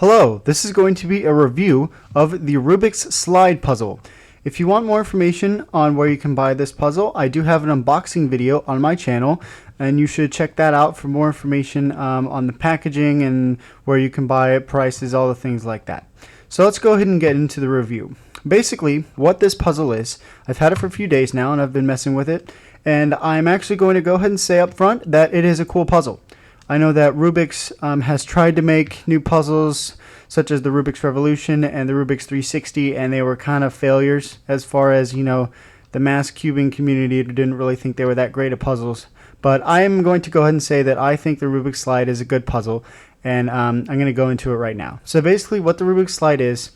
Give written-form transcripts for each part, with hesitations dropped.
Hello, this is going to be a review of the Rubik's Slide puzzle. If you want more information on where you can buy this puzzle, I do have an unboxing video on my channel, and you should check that out for more information on the packaging and where you can buy it, prices, all the things like that. So let's go ahead and get into the review. Basically, what this puzzle is, I've had it for a few days now and I've been messing with it, and I'm actually going to go ahead and say up front that it is a cool puzzle. I know that Rubik's has tried to make new puzzles such as the Rubik's Revolution and the Rubik's 360, and they were kind of failures as far as, the mass cubing community didn't really think they were that great at puzzles. But I am going to go ahead and say that I think the Rubik's Slide is a good puzzle, and I'm going to go into it right now. So basically what the Rubik's Slide is,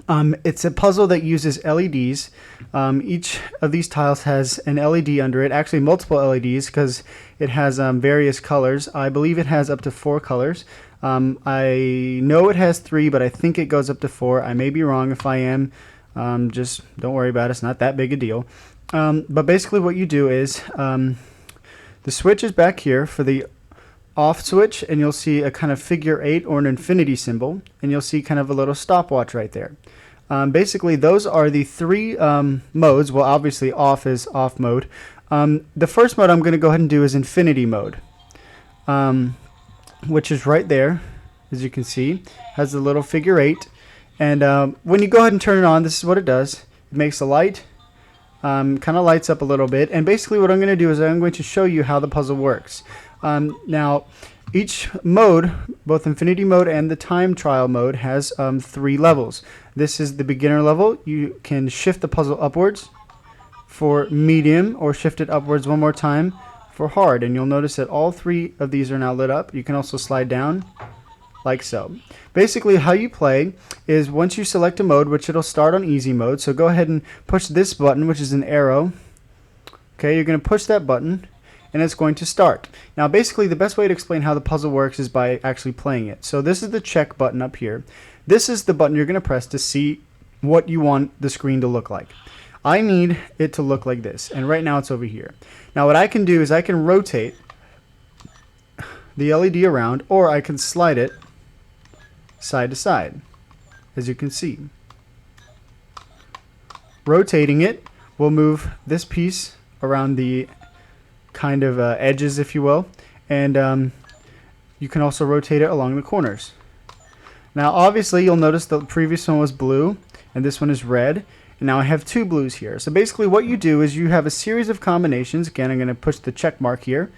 it's a puzzle that uses LEDs. Each of these tiles has an LED under it, actually multiple LEDs because it has various colors. I believe it has up to 4 colors. I know it has 3, but I think it goes up to 4. I may be wrong. If I am, just don't worry about it. It's not that big a deal. But basically what you do is the switch is back here for the off switch, and you'll see a kind of figure 8 or an infinity symbol, and you'll see kind of a little stopwatch right there. Basically those are the 3 modes. Well, obviously off is off mode. The first mode I'm going to go ahead and do is infinity mode, which is right there, as you can see, has the little figure 8, and when you go ahead and turn it on, this is what it does. It makes a light, kind of lights up a little bit, and basically what I'm going to do is I'm going to show you how the puzzle works. Now each mode, both infinity mode and the time trial mode, has 3 levels. This is the beginner level. You can shift the puzzle upwards for medium, or shift it upwards one more time for hard, and you'll notice that all 3 of these are now lit up. You can also slide down like so. Basically how you play is once you select a mode, which it'll start on easy mode, so go ahead and push this button, which is an arrow. Okay, you're going to push that button and it's going to start. Now basically the best way to explain how the puzzle works is by actually playing it. So this is the check button up here. This is the button you're going to press to see what you want the screen to look like. I need it to look like this, and right now it's over here. Now what I can do is I can rotate the LED around, or I can slide it side to side, as you can see. Rotating it will move this piece around the kind of edges, if you will, and you can also rotate it along the corners. Now obviously you'll notice the previous one was blue and this one is red, and now I have 2 blues here. So basically what you do is you have a series of combinations. Again, I'm going to push the check mark here,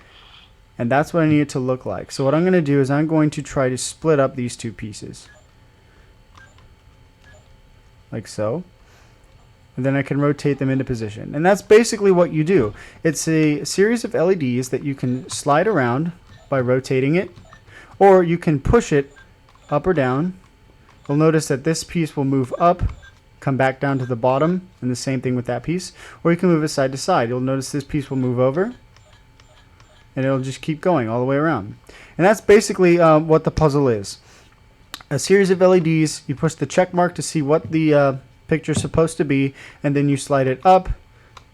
and that's what I need it to look like. So what I'm going to do is I'm going to try to split up these 2 pieces like so, and then I can rotate them into position. And that's basically what you do. It's a series of LEDs that you can slide around by rotating it, or you can push it up or down. You'll notice that this piece will move up, come back down to the bottom, and the same thing with that piece. Or you can move it side to side. You'll notice this piece will move over, and it'll just keep going all the way around. And that's basically what the puzzle is. A series of LEDs, you push the check mark to see what the picture is supposed to be, and then you slide it up,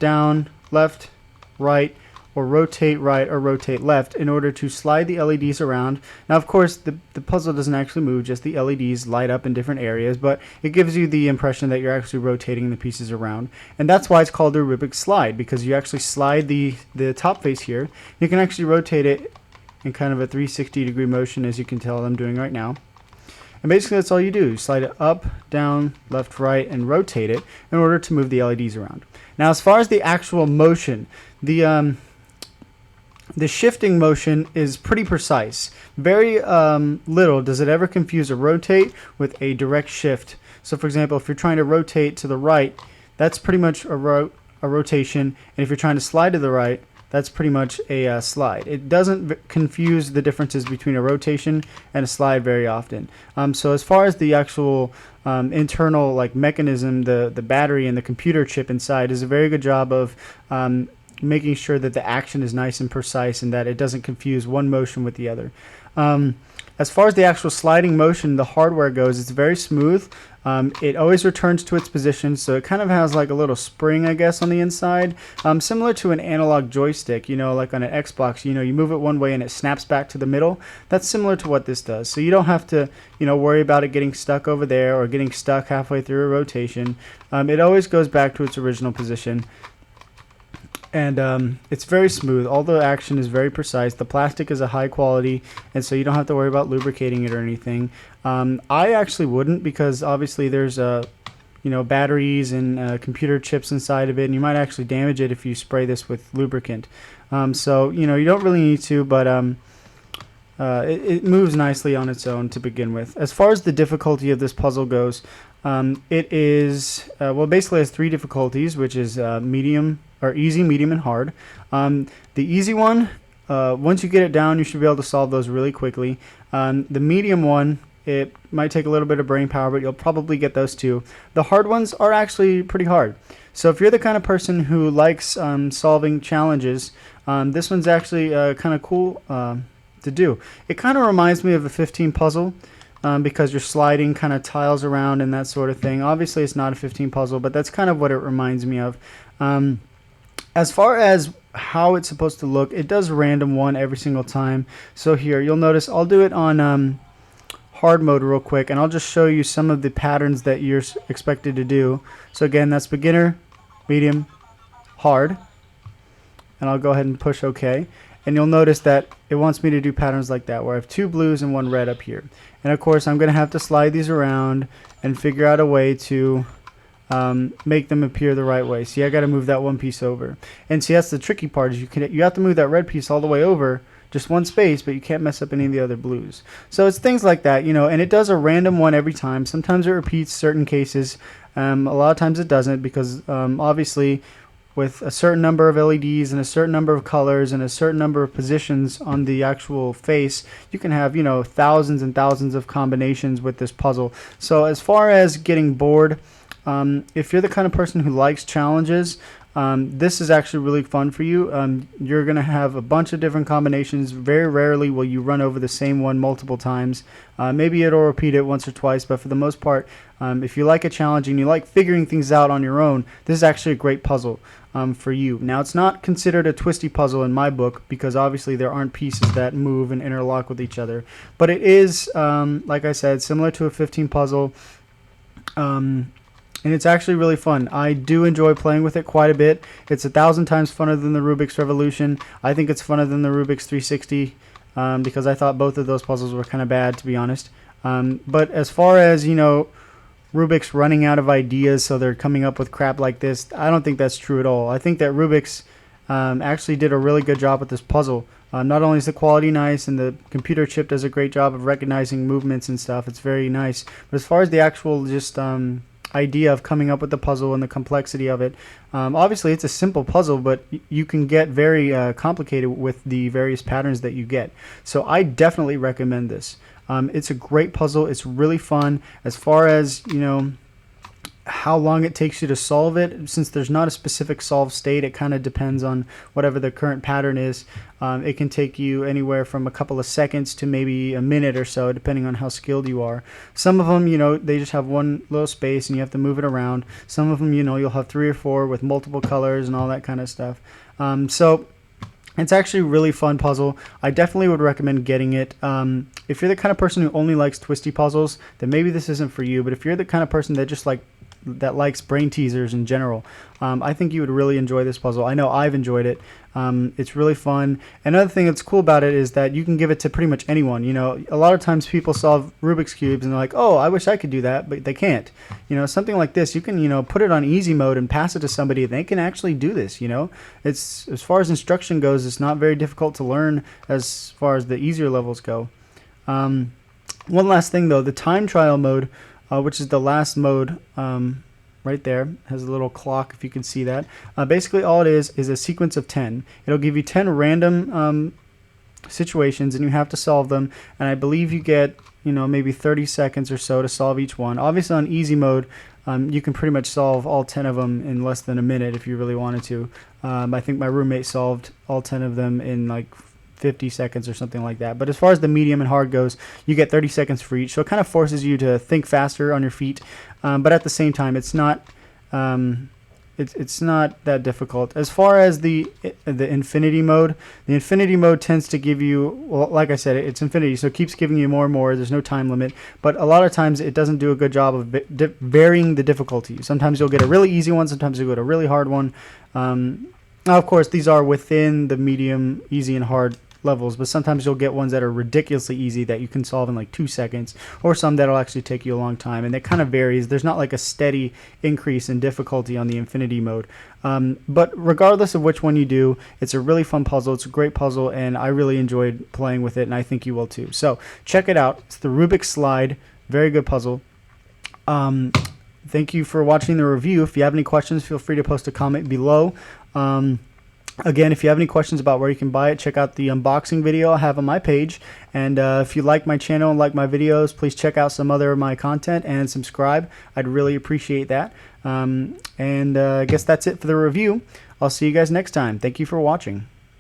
down, left, right, or rotate right or rotate left in order to slide the LEDs around. Now of course the puzzle doesn't actually move, just the LEDs light up in different areas, but it gives you the impression that you're actually rotating the pieces around. And that's why it's called a Rubik's Slide, because you actually slide the top face here. You can actually rotate it in kind of a 360-degree motion, as you can tell I'm doing right now. And basically that's all you do. You slide it up, down, left, right, and rotate it in order to move the LEDs around. Now as far as the actual motion, the shifting motion is pretty precise. Very little does it ever confuse a rotate with a direct shift. So for example, if you're trying to rotate to the right, that's pretty much a rotation, and if you're trying to slide to the right, that's pretty much a slide. It doesn't confuse the differences between a rotation and a slide very often. So as far as the actual internal mechanism, the battery and the computer chip inside does a very good job of making sure that the action is nice and precise and that it doesn't confuse one motion with the other. As far as the actual sliding motion, the hardware goes, it's very smooth. It always returns to its position, so it kind of has like a little spring, I guess, on the inside, similar to an analog joystick. You know, like on an Xbox, you know, you move it one way and it snaps back to the middle. That's similar to what this does. So you don't have to, you know, worry about it getting stuck over there or getting stuck halfway through a rotation. It always goes back to its original position. And it's very smooth. All the action is very precise. The plastic is a high quality, and so you don't have to worry about lubricating it or anything. I actually wouldn't, because obviously there's you know, batteries and computer chips inside of it, and you might actually damage it if you spray this with lubricant. So you know, you don't really need to, but it moves nicely on its own to begin with. As far as the difficulty of this puzzle goes, it is well, basically has 3 difficulties, which is medium, or easy, medium, and hard. The easy one, once you get it down, you should be able to solve those really quickly. The medium one, it might take a little bit of brain power, but you'll probably get those too. The hard ones are actually pretty hard. So if you're the kind of person who likes solving challenges, this one's actually kind of cool to do. It kind of reminds me of a 15 puzzle. Because you're sliding kind of tiles around and that sort of thing. Obviously, it's not a 15 puzzle, but that's kind of what it reminds me of. As far as how it's supposed to look, it does random 1 every single time. So here, you'll notice I'll do it on hard mode real quick, and I'll just show you some of the patterns that you're expected to do. So again, that's beginner, medium, hard. And I'll go ahead and push OK. And you'll notice that it wants me to do patterns like that, where I have 2 blues and 1 red up here. And of course, I'm going to have to slide these around and figure out a way to make them appear the right way. See, I got to move that one piece over. And see, that's the tricky part, is you have to move that red piece all the way over, just 1 space, but you can't mess up any of the other blues. So it's things like that, you know, and it does a random 1 every time. Sometimes it repeats certain cases. A lot of times it doesn't, because obviously, with a certain number of LEDs and a certain number of colors and a certain number of positions on the actual face, you can have, you know, thousands and thousands of combinations with this puzzle. So as far as getting bored, if you're the kind of person who likes challenges, this is actually really fun for you. You're going to have a bunch of different combinations. Very rarely will you run over the same one multiple times. Maybe it'll repeat it once or twice, but for the most part, if you like a challenge and you like figuring things out on your own, this is actually a great puzzle for you. Now, it's not considered a twisty puzzle in my book, because obviously there aren't pieces that move and interlock with each other. But it is, like I said, similar to a 15 puzzle. And it's actually really fun. I do enjoy playing with it quite a bit. It's 1,000 times funner than the Rubik's Revolution. I think it's funner than the Rubik's 360 because I thought both of those puzzles were kind of bad, to be honest. But as far as, you know, Rubik's running out of ideas, so they're coming up with crap like this, I don't think that's true at all. I think that Rubik's actually did a really good job with this puzzle. Not only is the quality nice, and the computer chip does a great job of recognizing movements and stuff, it's very nice. But as far as the actual just idea of coming up with the puzzle and the complexity of it, obviously it's a simple puzzle, but you can get very complicated with the various patterns that you get. So I definitely recommend this. It's a great puzzle. It's really fun. As far as, you know, how long it takes you to solve it, since there's not a specific solve state, it kind of depends on whatever the current pattern is. It can take you anywhere from a couple of seconds to maybe a minute or so, depending on how skilled you are. Some of them, you know, they just have one little space and you have to move it around. Some of them, you know, you'll have 3 or 4 with multiple colors and all that kind of stuff. So it's actually a really fun puzzle. I definitely would recommend getting it. If you're the kind of person who only likes twisty puzzles, then maybe this isn't for you. But if you're the kind of person that just likes brain teasers in general, I think you would really enjoy this puzzle. I know I've enjoyed it. It's really fun. Another thing that's cool about it is that you can give it to pretty much anyone. You know, a lot of times people solve Rubik's Cubes and they're like, oh, I wish I could do that, but they can't. You know, something like this, you can, you know, put it on easy mode and pass it to somebody and they can actually do this, you know. It's, as far as instruction goes, it's not very difficult to learn as far as the easier levels go. One last thing though, the time trial mode, which is the last mode, right there, has a little clock if you can see that. Basically all it is a sequence of 10. It'll give you 10 random situations and you have to solve them, and I believe you get, you know, maybe 30 seconds or so to solve each one. Obviously on easy mode, you can pretty much solve all 10 of them in less than a minute if you really wanted to. I think my roommate solved all 10 of them in like 50 seconds or something like that. But as far as the medium and hard goes, you get 30 seconds for each. So it kind of forces you to think faster on your feet. But at the same time, it's not it's not that difficult. As far as the infinity mode tends to give you, well, like I said, it's infinity, so it keeps giving you more and more. There's no time limit, but a lot of times it doesn't do a good job of varying the difficulty. Sometimes you'll get a really easy one, sometimes you'll get a really hard one. Now, of course, these are within the medium, easy, and hard levels, but sometimes you'll get ones that are ridiculously easy that you can solve in like 2 seconds, or some that'll actually take you a long time, and it kind of varies. There's not like a steady increase in difficulty on the infinity mode, but regardless of which one you do, it's a really fun puzzle. It's a great puzzle, and I really enjoyed playing with it, and I think you will too. So check it out. It's the Rubik slide. Very good puzzle. Thank you for watching the review. If you have any questions, feel free to post a comment below. Again, if you have any questions about where you can buy it, check out the unboxing video I have on my page. And if you like my channel and like my videos, please check out some other of my content and subscribe. I'd really appreciate that. I guess that's it for the review. I'll see you guys next time. Thank you for watching.